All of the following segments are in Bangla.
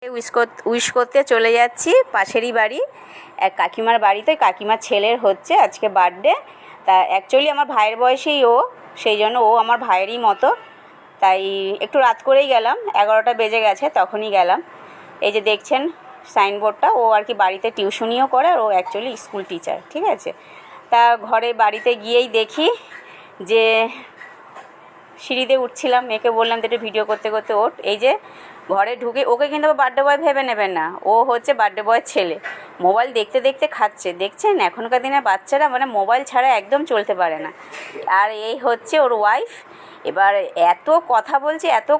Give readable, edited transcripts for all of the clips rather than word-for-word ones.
উইশ করতে চলে যাচ্ছি পাশেরই বাড়ি এক কাকিমার বাড়িতে। কাকিমার ছেলের হচ্ছে আজকে বার্থডে। তা অ্যাকচুয়ালি আমার ভাইয়ের বয়সেই ও, সেই জন্য ও আমার ভাইয়েরই মতো। তাই একটু রাত করেই গেলাম, 11টা বেজে গেছে, তখনই গেলাম। এই যে দেখছেন সাইনবোর্ডটা, ও আর কি বাড়িতে টিউশনিও করে, আর ও অ্যাকচুয়ালি স্কুল টিচার, ঠিক আছে। তা ঘরে বাড়িতে গিয়েই দেখি যে সিঁড়িতে উঠছিলাম, মেয়েকে বললাম যে একটু ভিডিও করতে করতে ওঠ। এই যে ঘরে ঢুকে, ওকে কিন্তু বার্থডে বয় ভেবে নেবেন না, ও হচ্ছে বার্থডে বয়ের ছেলে। মোবাইল দেখতে দেখতে খাচ্ছে, দেখছেন এখনকার দিনের বাচ্চারা মানে মোবাইল ছাড়া একদম চলতে পারে না। আর এই হচ্ছে ওর ওয়াইফ। এবার এত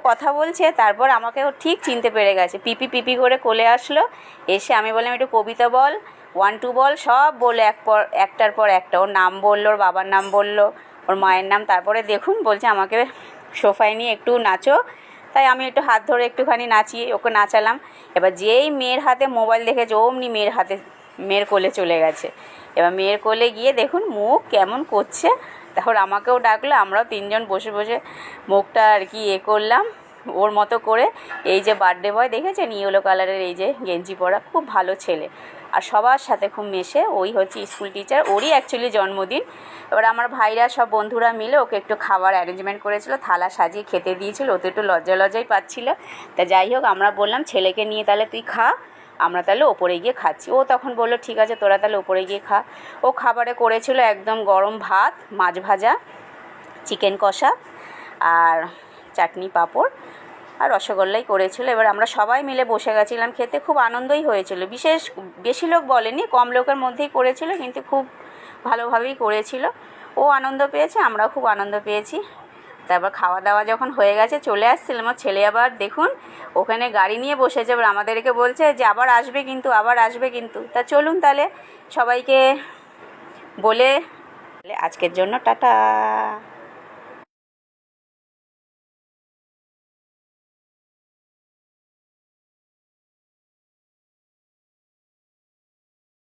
কথা বলছে, তারপর আমাকে ও ঠিক চিনতে পেরে গেছে। পিপি পিপি করে কোলে আসলো, এসে আমি বললাম একটু কবিতা বল, 1 2 বল, সব বলে একটার পর একটা ওর নাম বললো, ওর বাবার নাম বললো, ওর মায়ের নাম। তারপরে দেখুন বলছে আমাকে সোফায় নিয়ে একটু নাচো। তাই আমি একটু হাত ধরে একটুখানি নাচিয়ে ওকে নাচালাম। এবার যেই মেয়ের হাতে মোবাইল দেখেছে, অমনি মেয়ের কোলে চলে গেছে। এবার মেয়ের কোলে গিয়ে দেখুন মুখ কেমন করছে। তারপর আমাকেও ডাকলো, আমরাও 3জন বসে বসে মুখটা আর কি করলাম ওর মতো করে। এই যে বার্থডে বয় দেখেছেন, ইয়েলো কালারের এই যে গেঞ্জি পরা, খুব ভালো ছেলে, আর সবার সাথে খুব মেশে। ওই হচ্ছে স্কুল টিচার, ওরই অ্যাকচুয়ালি জন্মদিন। এবার আমার ভাইরা সব বন্ধুরা মিলে ওকে একটু খাবার অ্যারেঞ্জমেন্ট করেছিল, থালা সাজিয়ে খেতে দিয়েছিল। ও তো একটু লজ্জাই পাচ্ছিল। তা যাই হোক, আমরা বললাম ছেলেকে নিয়ে তাহলে তুই খা, আমরা তাহলে ওপরে গিয়ে খাচ্ছি। ও তখন বললো ঠিক আছে, তোরা তাহলে ওপরে গিয়ে খা। ও খাবারে করেছিল একদম গরম ভাত, মাছ ভাজা, চিকেন কষা, আর চাটনি পাঁপড়, আর রসগোল্লাই করেছিল। এবার আমরা সবাই মিলে বসে গেছিলাম খেতে, খুব আনন্দই হয়েছিল। বেশি লোক বলেনি, কম লোকের মধ্যেই করেছিল, কিন্তু খুব ভালোভাবেই করেছিল। ও আনন্দ পেয়েছে, আমরাও খুব আনন্দ পেয়েছি। তারপর খাওয়া দাওয়া যখন হয়ে গেছে চলে আসছিলাম, আমার ছেলে আবার দেখুন ওখানে গাড়ি নিয়ে বসেছে। এবার আমাদেরকে বলছে যে আবার আসবে কিন্তু। তা চলুন তাহলে সবাইকে বলে আজকের জন্য টাটা।